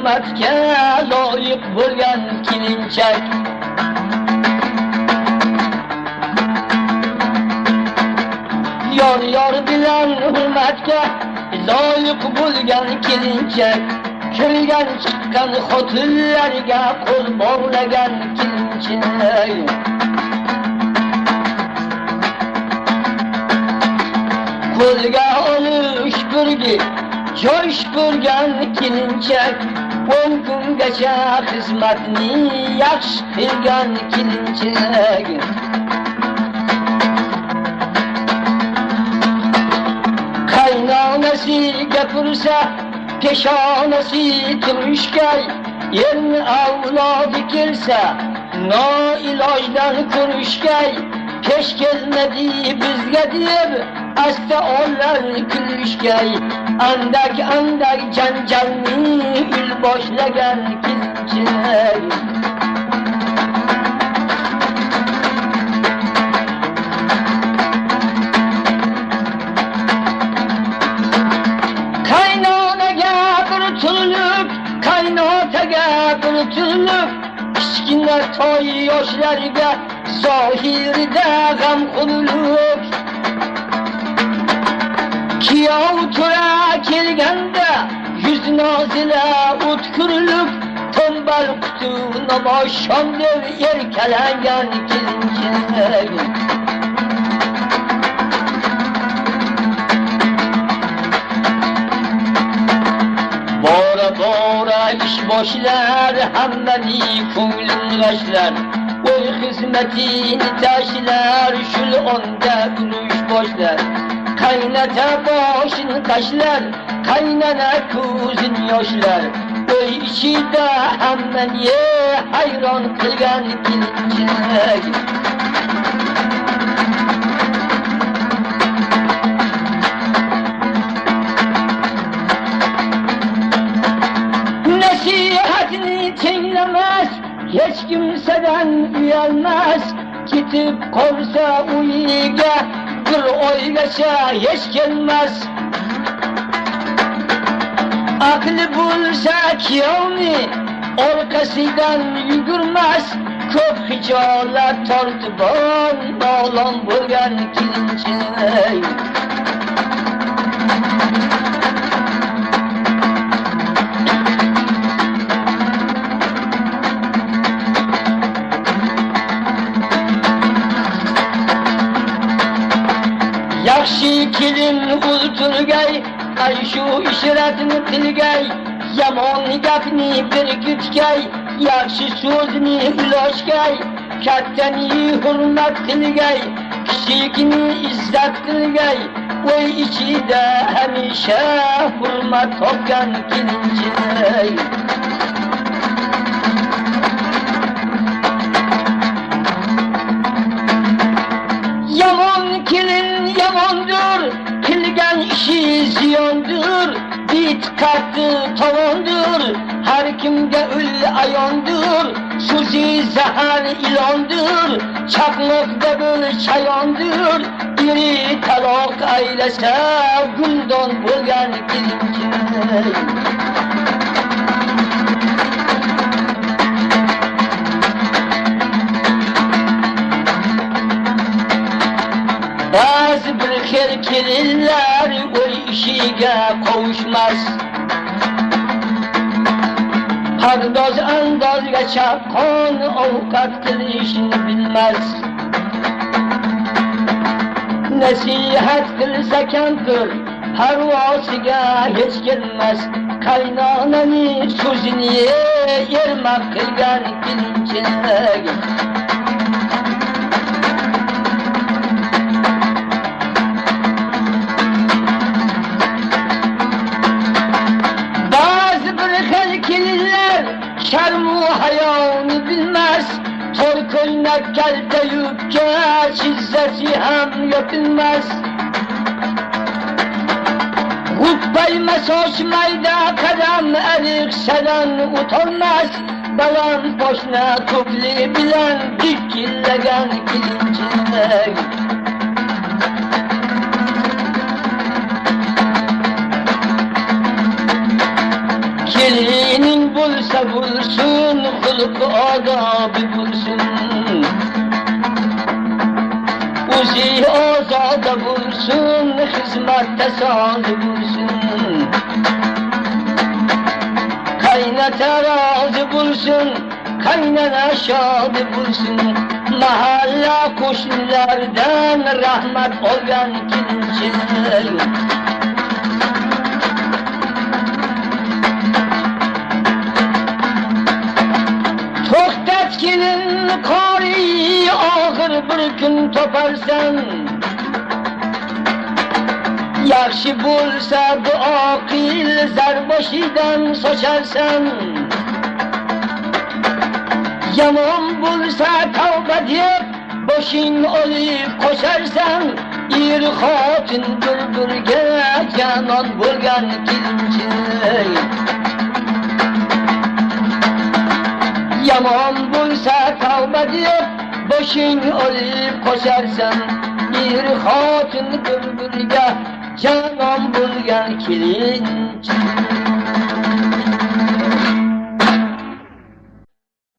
hurmatga loyiq bo'lgan kelinchak. Yor bilan hurmatga loyiq bo'lgan kelinchak. Kirgan chiqqan xotinlarga qo'l bog'lagan kelinchak. Qo'lga olish birga joysh bo'lgan kelinchak. 10 kungacha xizmatni yaxshi qilgan kelinchak. Qaynonasi gapirsa peshonasi turishgay. Yerni avlodi kelsa noilojdan ko'rishgay. Pesh kelmadi bizga deb asta onlar kulishgay. Andak janjalni il boshlagan kelinchak. Qaynonaga bir turlik, qaynotaga bir turlik. Kichkina toy yoshlarga zohirida g'amxo'rlik. Kiyov tura kelganda yuz nozila o'tkirlik. Tombal qutu namoshon deb erkalangan kelinchak. Bora ish boshlar, hammani ko'nglin g'ashlar. O'y xizmatini tashlar, shul onda urush boshlar. Qaynata boshini qashlar, qaynana ko'zin yoshlar. O'y ichida hammani hayron qilgan kelinchak. Nasihatni tinglamas, hech kimsadan uyalmas. Ketib qolsa uyiga bir oygacha hech kelmas. Aqli bo'lsa kiyovni orqasidan yugurmas. Ko'p hijolat tortib ma'lum bo'lgan kelinchak. Yaxshi kelin o'ltirgay, ay shu ishratni tilgay. Yomon gapni berkitgay, yaxshi so'zni uloshgay. Kattani hurmat qilgay, kichikni izzat qilgay. O'y ichida hamisha hurmat topgan kelinchak. Yomon kelin yamondur, qilgan ishi ziyondur. Bit qat'i tovondur, har kimga ul ayondur. So'zi zahar ilondur, chaqmoqda bir chayondur. Iri taloq aylasa gundon bo'lgan kelinchak. Ba'zi bir xil kelinlar o'y ishiga qovushmas. Pardoz andozga chaqqon ovqat qilishni bilmas. Nasihat qilsa kampir parvosiga hech kelmas. Qaynonani so'zini ermak qilgan kelinchak. Şermu hayoni bilmez, tor koynak kalta yükke, şizzeti hem yöpülmez. Hutbay mesoşmayda kadam eriksedan utanmaz. Balan boşuna kukli bilen dikillegen kelinchak. Kelinin bu şadi bulsun. Uzi azada bulsun, hizmette sadi bulsun. Kaynata razı bulsun, kaynana şadi bulsun. Mahalle kuşlardan rahmet olgan kimsin? To'xtat kelin qori og'ir bir kun toparsan. Yaxshi bo'lsa bu oqil zarboshidan socharsan. Yomon bo'lsa tavba deb boshing olib qo'sharsan. Er xotin bir-biriga janon bo'lgan kelinchak. Yomon bo'lsa tavba deb boshing olib qo'sharsan. Er xotin bir-biriga janon bo'lgan kelinchak.